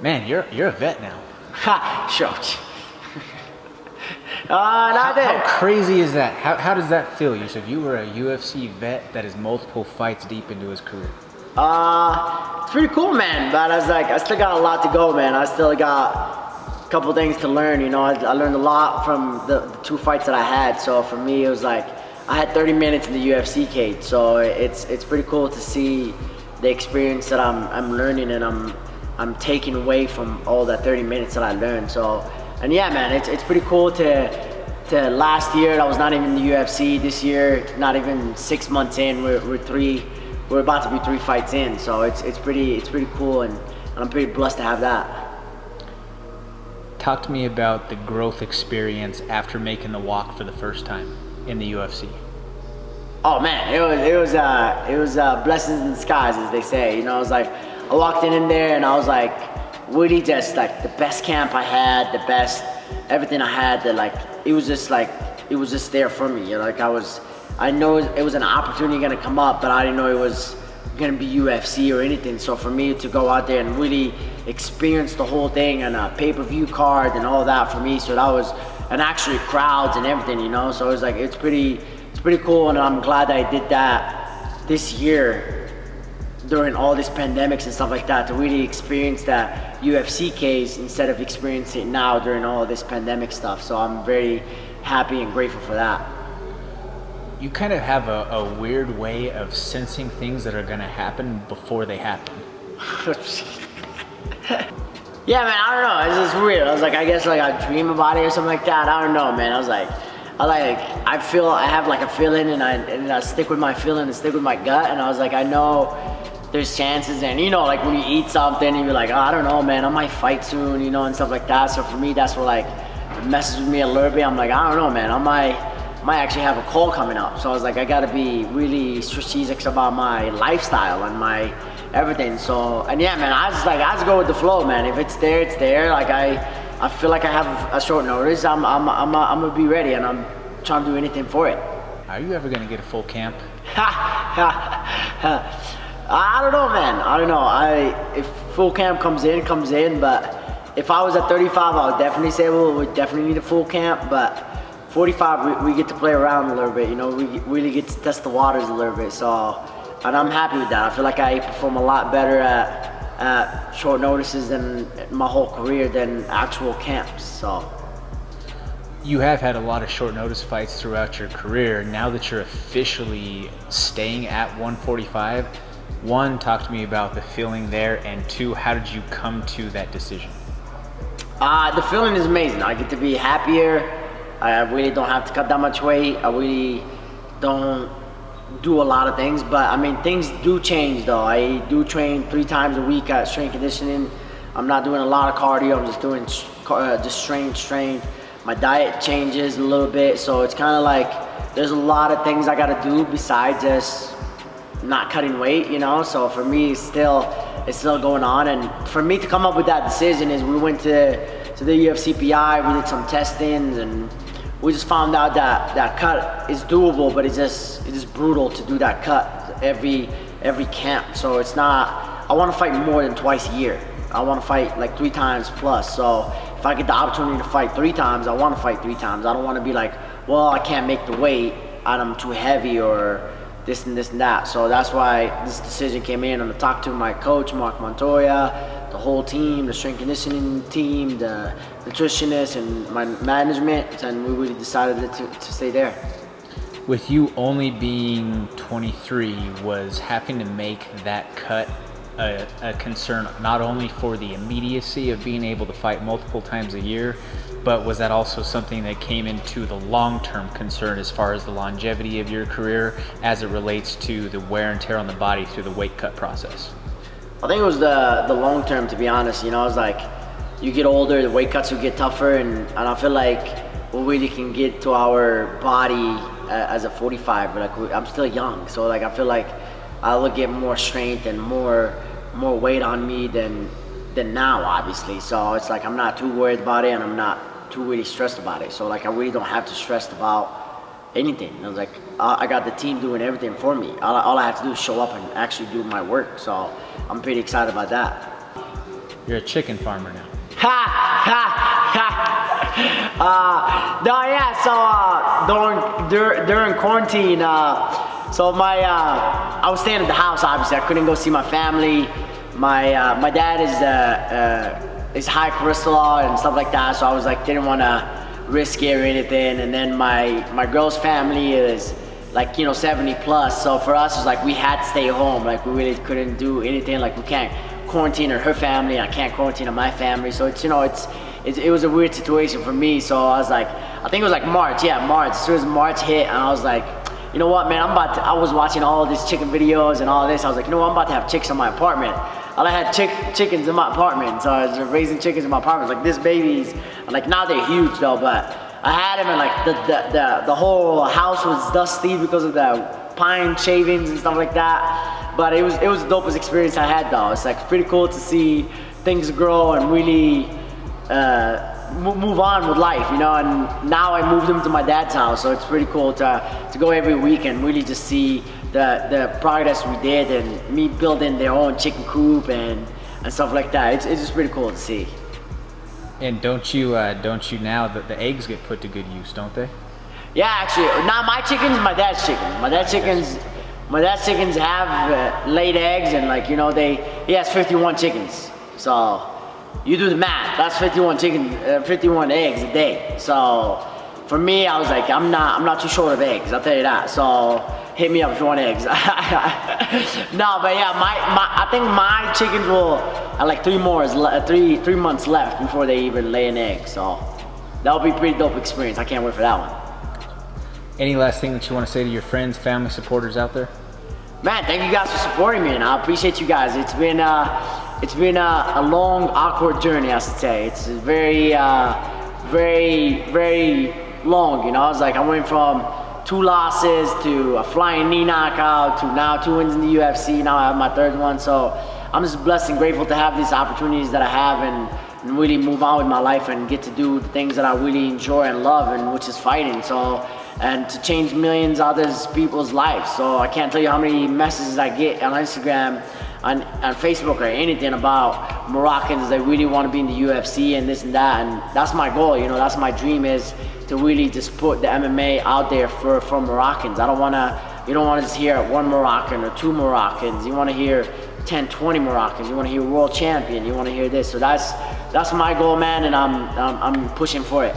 Man, you're a vet now. Ha! Sure. How, Not there. how crazy is that? How does that feel, Youssef? You were a UFC vet that is multiple fights deep into his career. It's pretty cool, man. But I still got a lot to go, man. I still got a couple things to learn. You know, I learned a lot from the two fights that I had. So for me, it was like I had 30 minutes in the UFC cage. So it's pretty cool to see the experience that I'm learning and I'm taking away from all that 30 minutes that I learned. So, and yeah, man, it's pretty cool to last year I was not even in the UFC. This year, not even 6 months in, we're about to be 3 fights in. So it's pretty cool, and I'm pretty blessed to have that. Talk to me about the growth experience after making the walk for the first time in the UFC. Oh man, it was blessings in disguise, as they say. You know, it was like I walked in there and I was like really just like the best camp I had, the best everything I had. That like it was just there for me. You know, like I know it was an opportunity gonna come up, but I didn't know it was gonna be UFC or anything. So for me to go out there and really experience the whole thing and a pay-per-view card and all that for me, so that was, and actually crowds and everything, you know. So it was like it's pretty cool, and I'm glad that I did that this year during all these pandemics and stuff like that, to really experience that UFC case instead of experiencing it now during all this pandemic stuff. So I'm very happy and grateful for that. You kind of have a weird way of sensing things that are going to happen before they happen. Yeah, man, I don't know. It's just weird. I was like, I guess like I dream about it or something like that. I don't know, man. I feel I have like a feeling, and I stick with my feeling and stick with my gut. And I was like, I know there's chances, and you know, like when you eat something, you're like, oh, I don't know, man, I might fight soon, you know, and stuff like that. So for me, that's what like messes with me a little bit. I'm like, I don't know, man, I might actually have a call coming up. So I was like, I gotta be really strategic about my lifestyle and my everything. So, and yeah, man, I just go with the flow, man. If it's there, it's there. Like I feel like I have a short notice. I'm gonna be ready, and I'm trying to do anything for it. Are you ever going to get a full camp? I don't know, man. I don't know. If full camp comes in, but if I was at 35, I would definitely say, well, we definitely need a full camp. But 45, we get to play around a little bit, you know, we really get to test the waters a little bit. So, and I'm happy with that. I feel like I perform a lot better at short notices than my whole career than actual camps. So. You have had a lot of short notice fights throughout your career. Now that you're officially staying at 145, one, talk to me about the feeling there, and two, how did you come to that decision? The feeling is amazing. I get to be happier. I really don't have to cut that much weight. I really don't do a lot of things, but I mean, things do change though. I do train 3 times a week at strength conditioning. I'm not doing a lot of cardio. I'm just doing just strength. My diet changes a little bit, so it's kind of like there's a lot of things I gotta do besides just not cutting weight, you know. So for me, it's still going on, and for me to come up with that decision is we went to the UFCPI, we did some testings, and we just found out that cut is doable, but it's just brutal to do that cut every camp. So it's not. I want to fight more than twice a year. I want to fight like 3 times plus. So if I get the opportunity to fight 3 times, I want to fight 3 times. I don't want to be like, well, I can't make the weight, and I'm too heavy, or this and that. So that's why this decision came in. And I talked to my coach, Mark Montoya, the whole team, the strength conditioning team, the nutritionist, and my management, and we really decided to stay there. With you only being 23, was having to make that cut a concern not only for the immediacy of being able to fight multiple times a year, but was that also something that came into the long-term concern as far as the longevity of your career as it relates to the wear and tear on the body through the weight cut process? I think it was the long-term, to be honest. You know, it's like you get older, the weight cuts will get tougher, and I feel like we really can get to our body as a 45, but like I'm still young, so like I feel like I'll get more strength and more weight on me than now, obviously. So it's like I'm not too worried about it, and I'm not too really stressed about it. So like I really don't have to stress about anything. I was like, I got the team doing everything for me. All I have to do is show up and actually do my work. So I'm pretty excited about that. You're a chicken farmer now. Ha ha ha. No, yeah. So during quarantine, so I was staying at the house. Obviously, I couldn't go see my family. My dad is high cholesterol and stuff like that. So I was like, didn't want to risk it or anything. And then my girl's family is like 70 plus. So for us, it was like we had to stay home. Like we really couldn't do anything. Like we can't quarantine her family. I can't quarantine my family. So it was a weird situation for me. So I was like, I think it was like March. Yeah, March. As soon as March hit, and I was like, you know what, man? I was watching all these chicken videos and all this. I was like, you know what? I'm about to have chicks in my apartment. I had chickens in my apartment. So I was raising chickens in my apartment. Like this baby's, like now they're huge though, but I had them and like the whole house was dusty because of the pine shavings and stuff like that. But it was the dopest experience I had though. It's like pretty cool to see things grow and really move on with life, And now I moved them to my dad's house, so it's pretty cool to go every week and really just see the progress we did and me building their own chicken coop and stuff like that. It's just pretty cool to see. And don't you now that the eggs get put to good use, don't they? Yeah, actually, not my chickens, my dad's chickens. My dad's chickens have laid eggs and he has 51 chickens. So you do the math. That's 51 eggs a day. So for me, I was like, I'm not too short of eggs. I'll tell you that. So hit me up if you want eggs. No, but yeah, I think my chickens will have like 3 months left before they even lay an egg. So that'll be a pretty dope experience. I can't wait for that one. Any last thing that you want to say to your friends, family, supporters out there? Man, thank you guys for supporting me, and I appreciate you guys. It's been a long, awkward journey, I should say. It's very, very, very long. I was like, I went from 2 losses to a flying knee knockout to now 2 wins in the UFC. Now I have my 3rd one. So I'm just blessed and grateful to have these opportunities that I have and really move on with my life and get to do the things that I really enjoy and love, and which is fighting. So, and to change millions of others people's lives. So I can't tell you how many messages I get on Instagram, on Facebook or anything about Moroccans that really want to be in the UFC and this and that, and that's my goal. That's my dream, is to really just put the MMA out there for Moroccans. You don't want to just hear 1 Moroccan or 2 Moroccans. You want to hear 10, 20 Moroccans. You want to hear world champion. You want to hear this. So that's my goal, man, and I'm pushing for it.